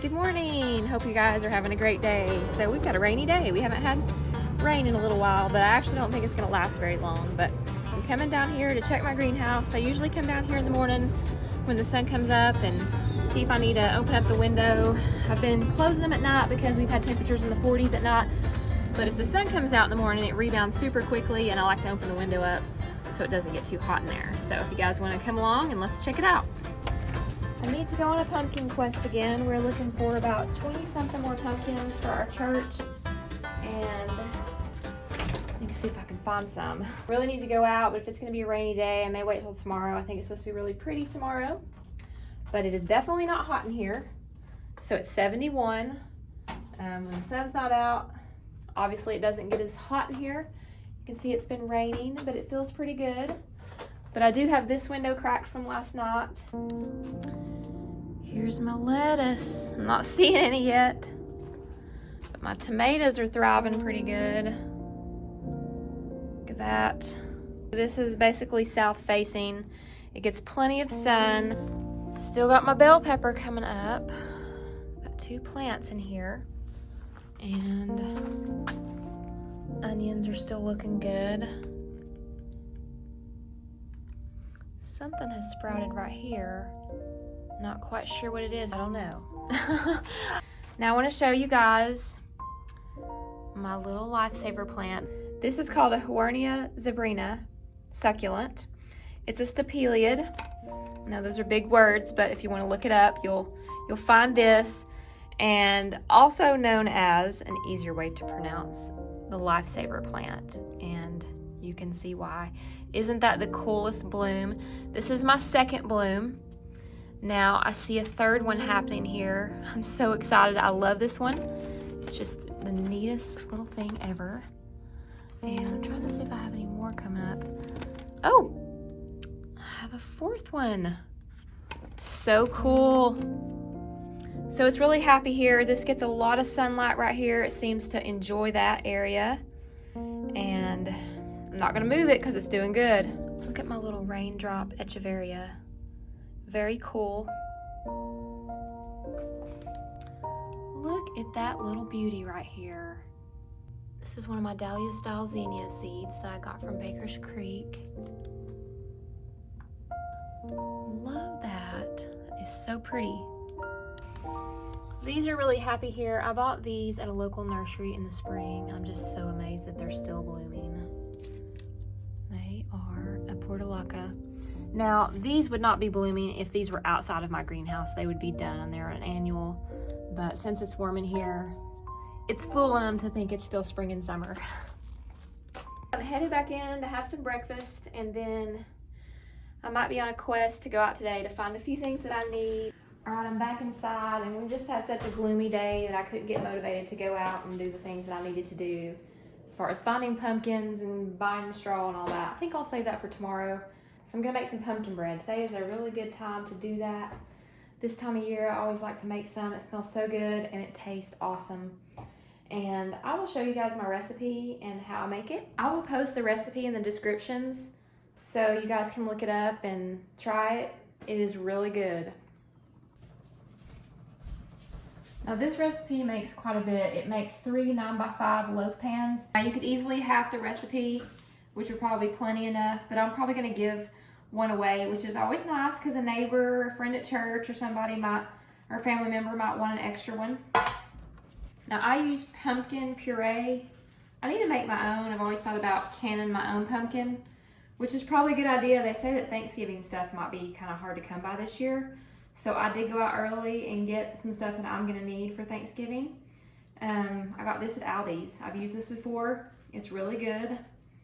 Good morning. Hope you guys are having a great day. So we've got a rainy day. We haven't had rain in a little while, but I actually don't think it's going to last very long. But I'm coming down here to check my greenhouse. I usually come down here in the morning when the sun comes up and see if I need to open up the window. I've been closing them at night because we've had temperatures in the 40s at night. But if the sun comes out in the morning, it rebounds super quickly, and I like to open the window up so it doesn't get too hot in there. So if you guys want to come along and let's check it out. I need to go on a pumpkin quest again. We're looking for about 20-something more pumpkins for our church, and I need to see if I can find some. Really need to go out, but if it's going to be a rainy day, I may wait till tomorrow. I think it's supposed to be really pretty tomorrow, but it is definitely not hot in here. So it's 71 when the sun's not out. Obviously it doesn't get as hot in here. You can see it's been raining, but it feels pretty good. But I do have this window cracked from last night. Here's my lettuce. I'm not seeing any yet, but my tomatoes are thriving pretty good. Look at that. This is basically south facing. It gets plenty of sun. Still got my bell pepper coming up. Got 2 plants in here. And onions are still looking good. Something has sprouted right here. Not quite sure what it is. I don't know. Now I want to show you guys my little lifesaver plant. This is called a Huernia zebrina succulent. It's a stapeliad. Now those are big words, but if you want to look it up, you'll find this, and also known as, an easier way to pronounce, the lifesaver plant, and you can see why. Isn't that the coolest bloom? This is my second bloom. Now I see a third one happening here. I'm so excited. I love this one. It's just the neatest little thing ever. And I'm trying to see if I have any more coming up. Oh, I have a 4th one. So cool. So it's really happy here. This gets a lot of sunlight right here. It seems to enjoy that area. And I'm not gonna move it because it's doing good. Look at my little raindrop echeveria. Very cool. Look at that little beauty right here. This is one of my Dahlia style zinnia seeds that I got from Baker's Creek. Love that. That is so pretty. These are really happy here. I bought these at a local nursery in the spring. I'm just so amazed that they're still blooming. They are a portulaca. Now, these would not be blooming if these were outside of my greenhouse. They would be done. They're an annual, but since it's warm in here, it's fooling them to think it's still spring and summer. I'm headed back in to have some breakfast, and then I might be on a quest to go out today to find a few things that I need. All right, I'm back inside, and we just had such a gloomy day that I couldn't get motivated to go out and do the things that I needed to do as far as finding pumpkins and buying straw and all that. I think I'll save that for tomorrow. So I'm gonna make some pumpkin bread. Today is a really good time to do that. This time of year, I always like to make some. It smells so good and it tastes awesome. And I will show you guys my recipe and how I make it. I will post the recipe in the descriptions so you guys can look it up and try it. It is really good. Now this recipe makes quite a bit. It makes 3 9x5 loaf pans. Now you could easily half the recipe, which are probably plenty enough, but I'm probably gonna give one away, which is always nice because a neighbor, a friend at church, or somebody might, or a family member might want an extra one. Now I use pumpkin puree. I need to make my own. I've always thought about canning my own pumpkin, which is probably a good idea. They say that Thanksgiving stuff might be kind of hard to come by this year. So I did go out early and get some stuff that I'm gonna need for Thanksgiving. I got this at Aldi's. I've used this before. It's really good.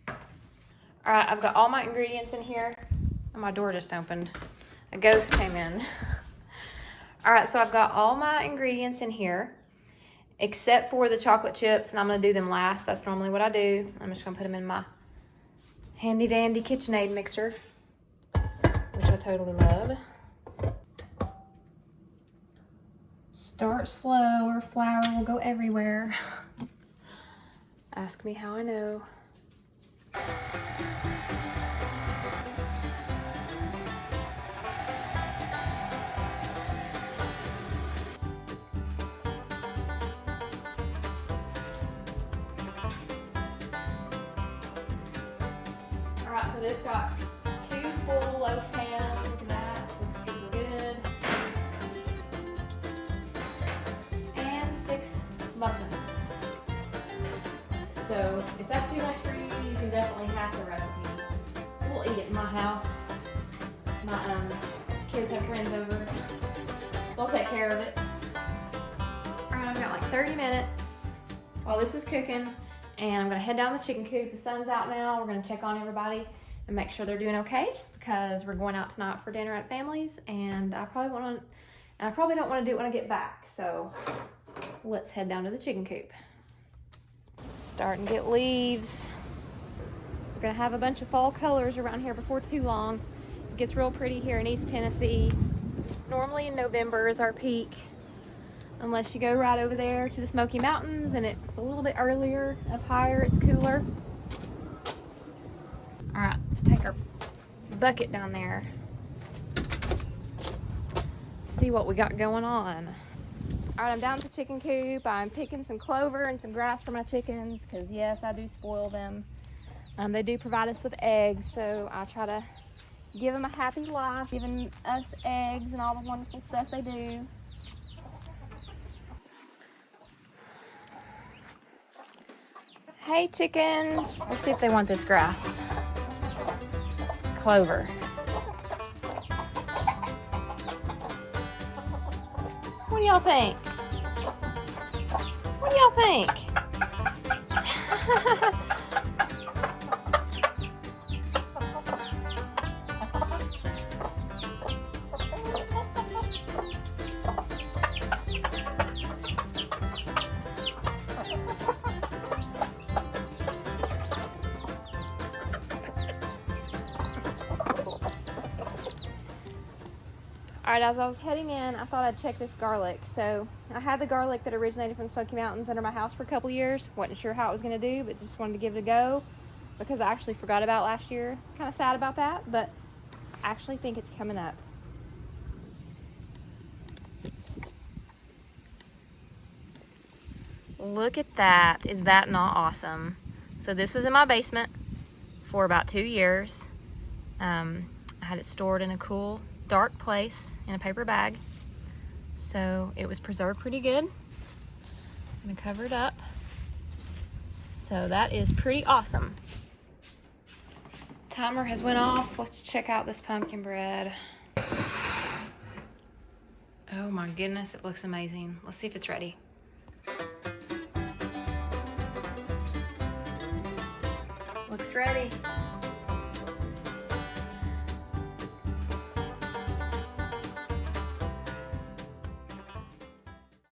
All right, I've got all my ingredients in here. And my door just opened. A ghost came in. All right, so I've got all my ingredients in here, except for the chocolate chips, and I'm gonna do them last. That's normally what I do. I'm just gonna put them in my handy dandy KitchenAid mixer, which I totally love. Start slow or flour will go everywhere. Ask me how I know. so this got 2 full loaf pans. Look at that, looks super good. And 6 muffins. So if that's too much for you, you can definitely have the recipe. We'll eat it in my house. My kids have friends over. They'll take care of it. Alright, I've got like 30 minutes while this is cooking, and I'm gonna head down the chicken coop. The sun's out now. We're gonna check on everybody and make sure they're doing okay, because we're going out tonight for dinner at family's, and I probably don't want to do it when I get back. So let's head down to the chicken coop. Starting to get leaves. We're gonna have a bunch of fall colors around here before too long. It gets real pretty here in East Tennessee. Normally in November is our peak, unless you go right over there to the Smoky Mountains and it's a little bit earlier. Up higher, it's cooler. All right, let's take our bucket down there. See what we got going on. All right, I'm down at the chicken coop. I'm picking some clover and some grass for my chickens, because yes, I do spoil them. They do provide us with eggs, so I try to give them a happy life, giving us eggs and all the wonderful stuff they do. Hey chickens, let's see if they want this grass. Clover. What do y'all think? What do y'all think? Alright, as I was heading in, I thought I'd check this garlic. So I had the garlic that originated from the Smoky Mountains under my house for a couple years. Wasn't sure how it was going to do, but just wanted to give it a go, because I actually forgot about last year. It's kind of sad about that, but I actually think it's coming up. Look at that. Is that not awesome? So this was in my basement for about 2 years. I had it stored in a cool, dark place in a paper bag, so it was preserved pretty good. I'm gonna cover it up. So that is pretty awesome. Timer has went off. Let's check out this pumpkin bread. Oh my goodness, it looks amazing. Let's see if it's ready. Looks ready.